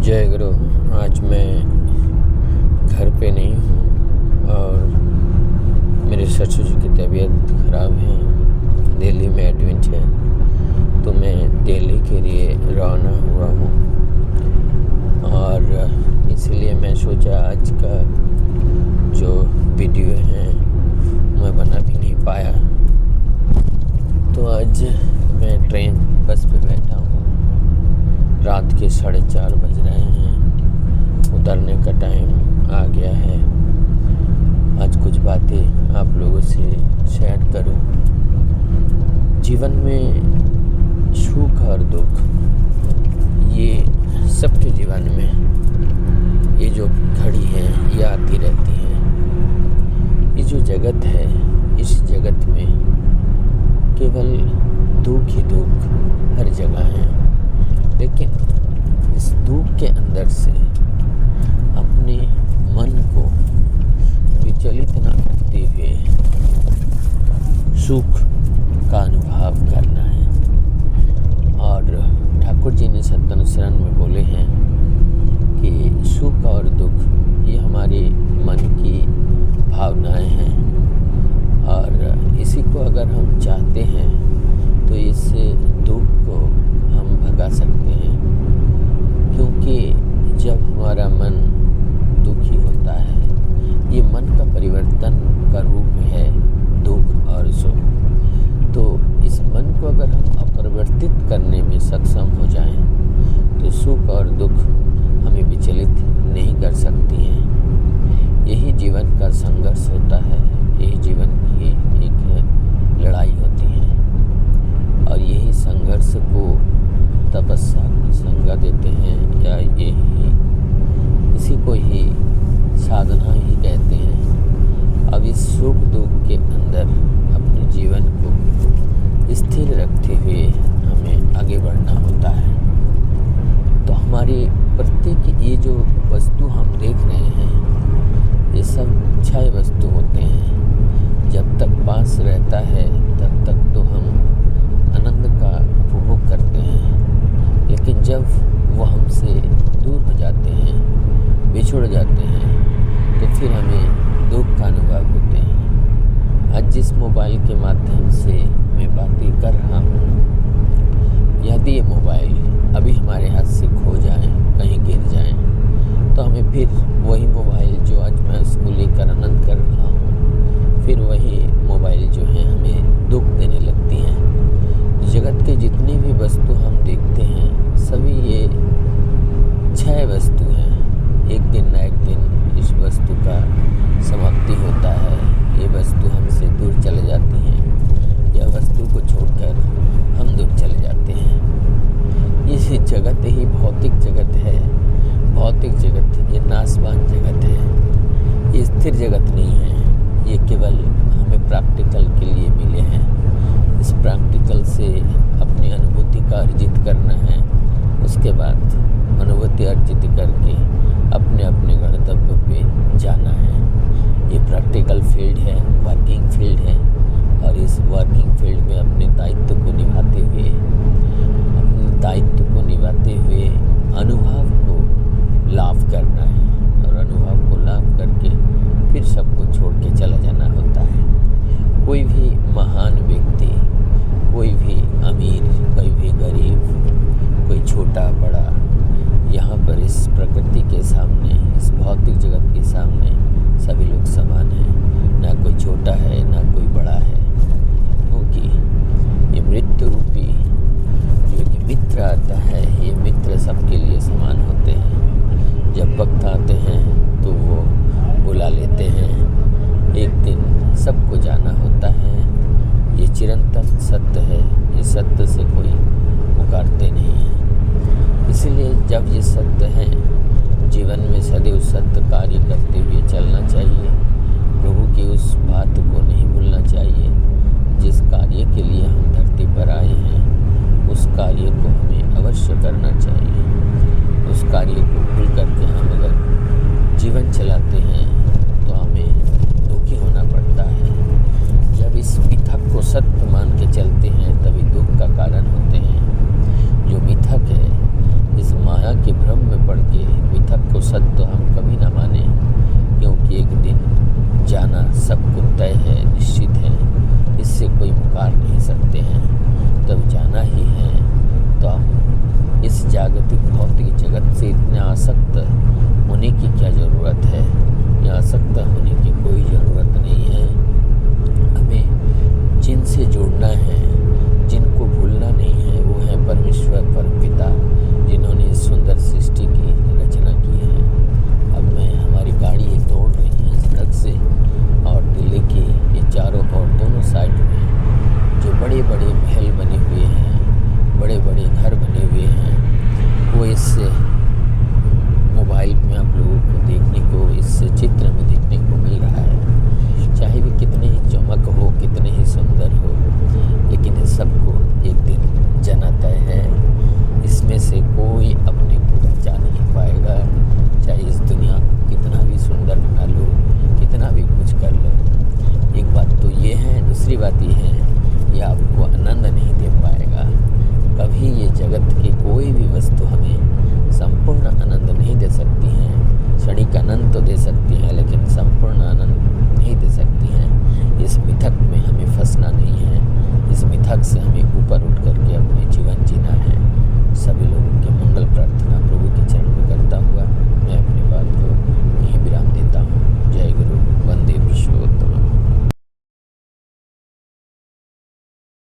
जय गुरु। आज मैं घर पे नहीं हूँ और मेरे ससुर जी की तबीयत ख़राब है। दिल्ली में एडमिट है, तो मैं दिल्ली के लिए रवाना हुआ हूँ और इसलिए मैं सोचा आज का जो वीडियो है मैं बना भी नहीं पाया। तो आज मैं ट्रेन बस पे बैठा हूँ। रात के 4:30 बज रहे हैं, उतरने का टाइम आ गया है। आज कुछ बातें आप लोगों से शेयर करूं। जीवन में सुख और दुख ये सबके जीवन में ये जो घड़ी है ये आती रहती है। ये जो जगत है, इस जगत में केवल दुख ही दुख हर जगह है, लेकिन इस दुख के अंदर से अपने मन को विचलित न करते हुए सुख का अनुभव करना है। और ठाकुर जी ने सत्यानुसरण में बोले हैं कि सुख और दुख ये हमारे मन की भावनाएं हैं और इसी को अगर हम चाहते हैं तो इससे दुख को हम भगा सकते हैं। क्योंकि जब हमारा मन दुखी होता है, ये मन का परिवर्तन का रूप है दुख और सुख। तो इस मन को अगर हम अपरिवर्तित करने में सक्षम हो जाएं, तो सुख और दुख हमें विचलित नहीं कर सकती हैं। यही जीवन का संघर्ष होता है, यही जीवन की एक लड़ाई होती है और यही संघर्ष को तपस्या की संज्ञा देते हैं या यही इसी को ही साधना ही कहते हैं। अब इस सुख दुख के अंदर अपने जीवन को स्थिर रखते हुए हमें आगे बढ़ना होता है। तो हमारी प्रत्येक ये जो वस्तु हम देख रहे हैं ये सब क्षय वस्तु होते हैं। जब तक पास रहता है तब तक तो हम आनंद का उपभोग करते हैं, लेकिन जब वो हमसे दूर हो जाते हैं, बिछुड़ जाते हैं, तो फिर हमें दुख का अनुभव होते हैं। आज जिस मोबाइल के माध्यम से मैं बातें कर रहा हूँ, यदि ये मोबाइल अभी हमारे हाथ से खो जाए, कहीं गिर जाए, तो हमें फिर वही मोबाइल जो आज मैं उसको लेकर आनंद कर रहा हूँ, फिर वही मोबाइल जो है हमें दुख देने लगती हैं। जगत के जितनी भी वस्तु हम देखते हैं सभी ये क्षय वस्तु हैं। एक दिन न एक दिन इस वस्तु का समाप्ति होता है। ये वस्तु हमसे दूर चले जाती हैं, यह वस्तु को छोड़कर हम दूर चले जाते हैं। ये जगत ही भौतिक जगत है। भौतिक जगत ये नाशवान जगत है, ये स्थिर जगत नहीं है। ये केवल हमें प्रैक्टिकल के लिए मिले हैं। इस प्रैक्टिकल से अपनी अनुभूति का अर्जित करना है, उसके बाद अनुभूति अर्जित करके अपने अपने गंतव्य पे जाना है। ये प्रैक्टिकल फील्ड है, वर्किंग फील्ड है और इस वर्किंग फील्ड में अपने दायित्व को निभाते हुए अनुभव को लाभ करना है और अनुभव को लाभ करके फिर सबको छोड़ के चला जाना होता है। कोई भी महान व्यक्ति, कोई भी अमीर, कोई भी गरीब, कोई छोटा बड़ा, यहाँ पर इस प्रकृति के सामने, इस भौतिक जगत के सामने सभी लोग समान हैं। ना कोई छोटा है ना कोई बड़ा है, क्योंकि ये मृत्यु रूपी जो कि मित्र आता है, ये मित्र सबके लिए समान होते हैं। जब वक्त आते हैं तो वो बुला लेते हैं। एक दिन सबको जाना होता है। ये चिरंतन सत्य है, ये सत्य से कोई पुकारते नहीं है। इसलिए जब ये सत्य है, जीवन में सदैव सत्य कार्य करते हुए चलना चाहिए। प्रभु की उस बात को नहीं भूलना चाहिए। जिस कार्य के लिए हम धरती पर आए हैं उस कार्य को हमें अवश्य करना चाहिए। उस कार्य को भूल करके हम अगर जीवन चलाते हैं तो हमें दुखी होना पड़ता है। जब इस मिथक को सत्य मान के चलते हैं तभी दुख का कारण होते हैं। जो मिथक है, इस माया के भ्रम में पड़ के को सत्य तो हम कभी ना माने, क्योंकि एक दिन जाना सबको तय है, निश्चित है, इससे कोई मुकार नहीं सकते हैं। तब जाना ही है तो हम इस जागतिक भौतिक जगत से इतने आसक्त होने की क्या ज़रूरत है? ये आसक्त होने की कोई ज़रूरत नहीं है। हमें जिनसे जुड़ना है, जिनको भूलना नहीं है, वो है परमेश्वर परमपिता, जिन्होंने इस सुंदर सृष्टि की रचना की है। अब मैं हमारी गाड़ी दौड़ रही है सड़क से, और दिल्ली के ये चारों ओर दोनों साइड में जो बड़े बड़े महल बने हुए हैं, बड़े बड़े घर बने हुए हैं, वो इस मोबाइल में आप लोगों को देखने को, इस चित्र में देखने को मिल रहा है। चाहे वे कितने ही चमक हो, कितने ही सुंदर हो, लेकिन इन सबको एक दिन जाना तय है। इसमें से कोई अपने को बचा नहीं पाएगा, चाहे इस दुनिया को कितना भी सुंदर बना लो, कितना भी कुछ कर लो। एक बात तो ये है, दूसरी बात ये है, ये आपको आनंद नहीं दे पाएगा। कभी ये जगत की कोई भी वस्तु हमें संपूर्ण आनंद नहीं दे सकती है। क्षणिक आनंद तो दे सकती है,